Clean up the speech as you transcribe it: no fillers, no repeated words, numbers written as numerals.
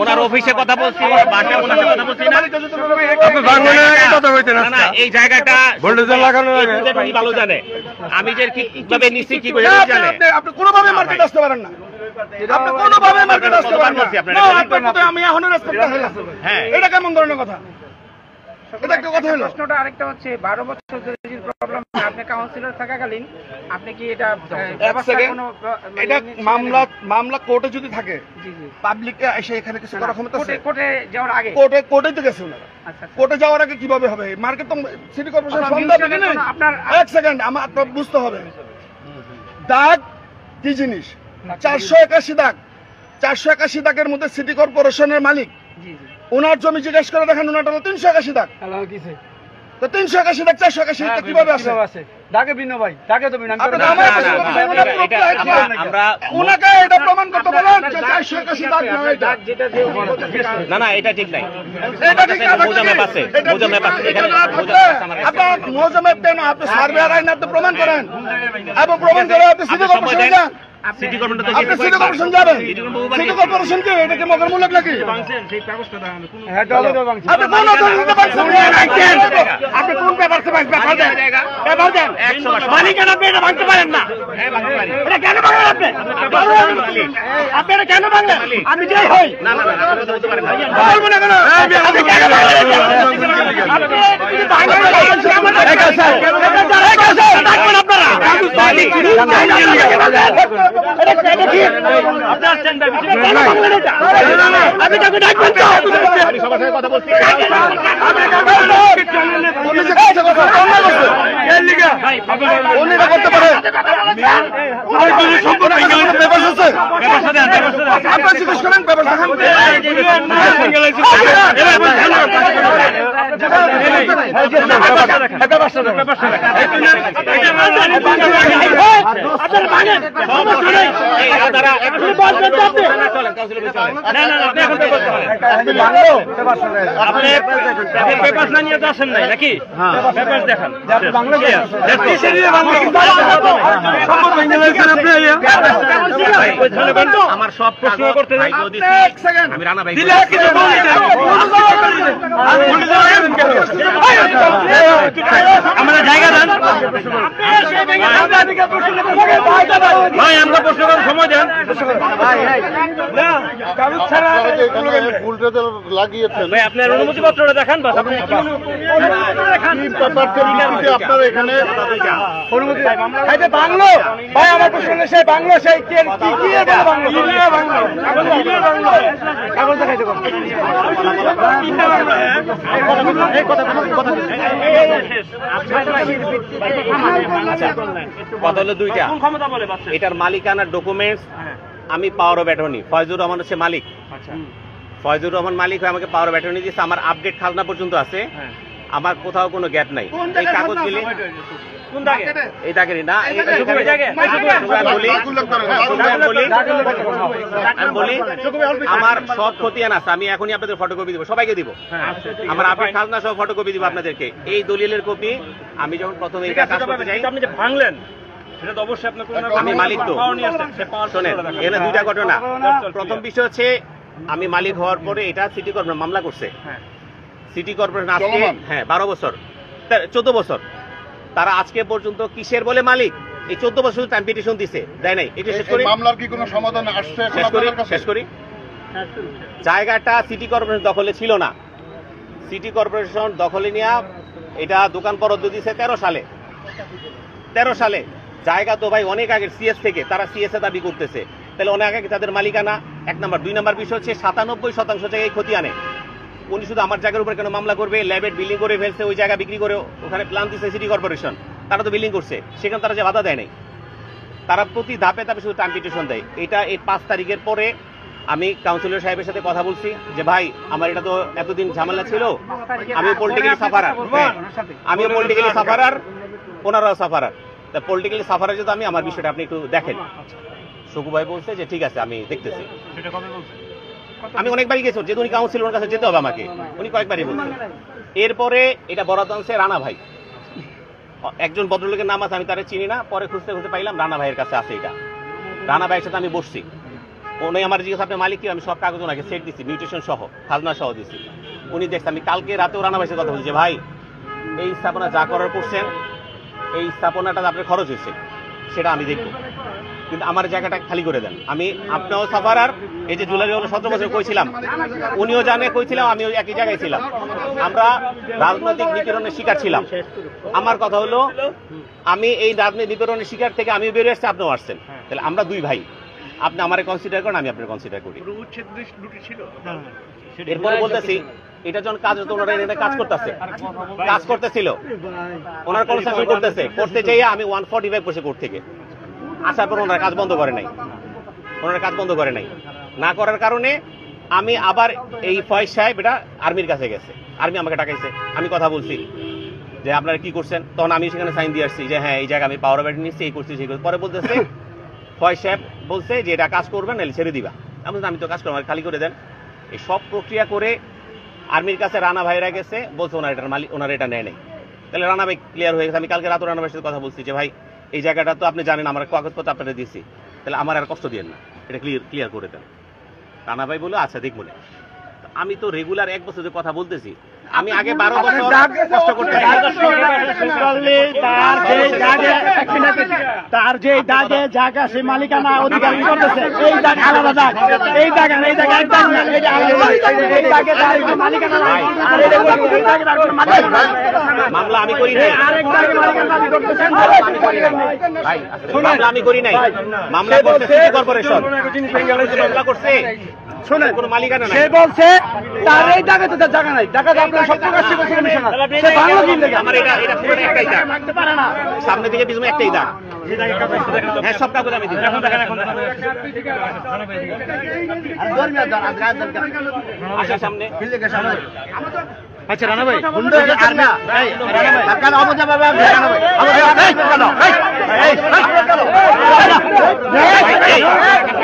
ওনার অফিসে কথা বলছি, বাসায় ওনার সাথে কথা বলছি না। এই জায়গাটা ভালো জানে, আমি যে কিভাবে নিচ্ছি কি করে জানে। আপনি কোনোভাবে মার্কেট আসতে পারেন না, আপনি কোনোভাবে মার্কেট আসতে পারেন না। আমি এখনো রেসপেক্ট হলাম, হ্যাঁ এটা কেমন ধরনের কথা? এটা একটা কথা হলো। প্রশ্নটা আরেকটা হচ্ছে 12 বছর ধরে যে প্রবলেম, আপনি কাউন্সিলর থাকাকালীন আপনি কি এটা এটা মামলা কোর্টে যদি থাকে, পাবলিককে এসে এখানে কিছু করার ক্ষমতা আছে? কোর্টে যাওয়ার আগে কোর্টে তো গেছে ওনারা। কোর্টে যাওয়ার আগে কিভাবে হবে? মার্কেট তো সিটি কর্পোরেশন আপনার এক সেকেন্ড আমার বুঝতে হবে। দাগ কি জিনিস? 481 দাগ, 481 দাগের মধ্যে সিটি কর্পোরেশনের মালিক, ওনার জমি জিজ্ঞেস করে দেখেন, ওনারটা 381 দাগ। তো 381 দাগ 481 কিভাবে আসে? দাগে ভিন্ন ভাই, দাগে তো ভিন্ন। আমরা ওনাকে এটা প্রমাণ করতে বলেন যে 481 দাগ না এটা। না এটা ঠিক নাই, এটা ঠিক না। মোজামেপ আছে, মোজামেপ আছে এখানে। আপনার মোজামেপ দেন, আপনি সার্ভেয়ার আইন আপনি প্রমাণ করেন এবং প্রমাণ করে আপনি সিটি কর্পোরেশন যান। সিটি কর্পোরেশন তো আপনি সিটি কর্পোরেশন যাবেন। সিটি কর্পোরেশন কি এটা কি মগের মূলক নাকি? হ্যাঁ ডলে তো ভাঙছে। আপনি কোন অথরিটিতে ভাঙছেন? আপনি কোন পেপারসে ভাঙছেন? পেপার দেন। মালিকানা আপনি এটা ভাঙতে পারেন না। এটা কেন ভাঙলেন আপনি? আপনি এটা কেন ভাঙলেন? আমি যাই হই। না আপনি তো বলতে পারেন না। বলবো না কেন? আপনি কেন ভাঙলেন? আপনি যদি ভাঙলেন ডাকবেন আপনারা। আমি তাকে ডাকবেন তো? সবার সাথে কথা বলছি। করতে পারে আপনার জিজ্ঞেস করেন পেপার দেখান। আমার সব প্রশ্ন করতে আমি রানা ভাই আমরা জায়গা দেন ভাই, আমরা প্রশ্ন করার সময় দেন। ভাই আপনার অনুমতিপত্রটা দেখান। আপনারা এখানে বাংলো ভাই, আমার প্রশ্ন সেই বাংলো সেই কি কথা হলো দুইটা। এটার মালিকানার ডকুমেন্টস আমি power of attorney, Faizur Rahman হচ্ছে মালিক। ফয়জুর রহমান মালিক হয়ে আমাকে পাওয়ার অফ অ্যাটর্নি দিচ্ছে। আমার আপডেট খাজনা পর্যন্ত আছে, আমার কোথাও কোনো গ্যাপ নাই। এই কাগজগুলি এই দাগেরই না, বলি আমার সব খতিয়ান আছে, আমি এখনই আপনাদের ফটোকপি দিব, সবাইকে দিব। আমার আপডেট খাজনা সব ফটোকপি দিব আপনাদেরকে। এই দলিলের কপি আমি যখন প্রথমে এটা কাজ করতে যাই, আপনি যে ভাঙলেন সেটা তো অবশ্যই আপনার আমি মালিক তো শোনেন, এখানে দুইটা ঘটনা। প্রথম বিষয় হচ্ছে আমি মালিক হওয়ার পরে এটা সিটি কর্পোরেশন মামলা করছে। সিটি কর্পোরেশন আজকে 12 বছর 14 বছর, তারা আজকে পর্যন্ত কিসের বলে মালিক? এই 14 বছর টাইম পিটিশন দিছে, দেয় নাই। এটা শেষ করি, মামলার কি কোনো সমাধান আসছে? শেষ করি। জায়গাটা সিটি কর্পোরেশন দখলে ছিল না, সিটি কর্পোরেশন দখলে নিয়ে এটা দোকান বরাদ্দ দিয়েছে 13 সালে। জায়গা তো ভাই অনেক আগে সিএস থেকে, তারা সিএস এ দাবি করতেছে, তাহলে অনেক আগে তাদের মালিকানা। 1 নম্বর। 2 নম্বর বিষয় হচ্ছে 97% জায়গায় ক্ষতি আনে। উনি শুধু আমার জায়গার উপর কেন মামলা করবে? ল্যাবেট বিল্ডিং করে ফেলছে, ওই জায়গা বিক্রি করে ওখানে প্ল্যান দিচ্ছে সিটি কর্পোরেশন, তারা তো বিল্ডিং করছে, সেখানে তারা যে বাধা দেয় নাই। তারা প্রতি ধাপে ধাপে শুধু টাইম পিটিশন দেয়। এটা এই 5 তারিখের পরে আমি কাউন্সিলর সাহেবের সাথে কথা বলছি যে ভাই আমার এটা তো এতদিন ঝামেলা ছিল, আমি পলিটিক্যালি সাফারার, আমিও পলিটিক্যালি সাফারার, ওনারাও সাফারার। তা পলিটিক্যালি সাফারার যদি আমি আমার বিষয়টা আপনি একটু দেখেন। সুকু ভাই বলছে যে ঠিক আছে আমি দেখতেছি। আমি অনেকবারই গেছি, যেহেতু উনি কাউন্সিলর কাছে যেতে হবে আমাকে, উনি কয়েকবারই বলছেন। এরপরে এটা বরাদ্দ আনছে রানা ভাই, একজন ভদ্রলোকের নাম আছে, আমি তারা চিনি না, পরে খুঁজতে খুঁজতে পাইলাম রানা ভাইয়ের কাছে আছে এটা। রানা ভাইয়ের সাথে আমি বসছি, উনি আমার জিজ্ঞেস আপনার মালিক কি, আমি সব কাগজ ওনাকে সেট দিচ্ছি, মিউটেশন সহ, খাজনা সহ দিচ্ছি। উনি দেখছে আমি কালকে রাতেও রানা ভাইয়ের সাথে কথা বলছি যে ভাই এই স্থাপনা যা করার করছেন, এই স্থাপনাটা আপনার খরচ হয়েছে সেটা আমি দেখব, কিন্তু আমার জায়গাটা খালি করে দেন। আমি আপনিও সাফারার, এই যে জুলাই 17 বছর কইছিলাম, উনিও জানে কইছিলাম, আমিও একই জায়গায় ছিলাম, আমরা রাজনৈতিক নিপীড়নের শিকার ছিলাম। আমার কথা হলো আমি এই রাজনৈতিক নিপীড়নের শিকার থেকে আমিও বেরিয়ে আসছি, আপনিও আসছেন, তাহলে আমরা দুই ভাই, আপনি আমারে কনসিডার করেন, আমি আপনার কনসিডার করি। এরপরে বলতেছি এটা যখন কাজ হতো ওনারা এটা কাজ করতেছিল, ওনার কনস্ট্রাকশন করতে চাইয়া আমি 145 বসে কোর্ট থেকে আসার পর ওনার কাজ বন্ধ করে নাই, না করার কারণে আমি আবার এই ফয়েজ সাহেব এটা আর্মির কাছে গেছে, আর্মি আমাকে ডাকাইছে, আমি কথা বলছি যে আপনারা কি করছেন, তখন আমি সেখানে সাইন দিয়ে আসছি যে হ্যাঁ এই জায়গায় আমি পাওয়ার ব্যাট নিচ্ছি, এই করছি সেই করছি। পরে বলতেছে ফয়েজ সাহেব বলছে যে এটা কাজ করবেন নাহলে ছেড়ে দিবা। আমি তো কাজ করবো, খালি করে দেন। এই সব প্রক্রিয়া করে আর্মির কাছে রানা ভাইরা গেছে, বলছে ওনার এটা নেয় নাই। তাহলে রানা ভাই ক্লিয়ার হয়ে গেছে। আমি কালকে রাতে রানা ভাইয়ের সাথে কথা বলছি যে ভাই এই জায়গাটা তো আপনি জানেন, আমার কাগজপত্র আপনারা দিচ্ছি, তাহলে আমার আর কষ্ট দিয়েন না, এটা ক্লিয়ার করে দেন। রানা ভাই বলে আচ্ছা দেখবো না। আমি তো রেগুলার 1 বছর কথা বলতেছি, আমি আগে 12 বছর কষ্ট করতে তার যে দাগে জায়গা সেই মালিকানা অধিকার করতেছে, এই দাগ আলাদা দাগ, এই দাগ এই দাগ এক দাগ, এই দাগে তার মালিকানা নাই, আর এই দাগে তার কোনো মালিকানা নাই। মামলা আমি করি নাই, আরেক দাগে মালিকানা দাবি করতেছেন, ভাই মামলা আমি করি নাই, মামলা করছে সিটি কর্পোরেশন, মামলা করছে শুনে কোনো মালিকানা নাই। সে বলছে তার এই দাগে তো জায়গা নাই, জায়গা আপনার সব প্রকাশ করছে কমিশনার, সে ভালো দিন দেখে আমার এটা পুরো একটাই দাগ, রাখতে পারে না, সামনে থেকে পিছনে একটাই দাগ। হ্যাঁ সব কাগজ আমি দিই, আসার সামনে। আচ্ছা রানা ভাই এই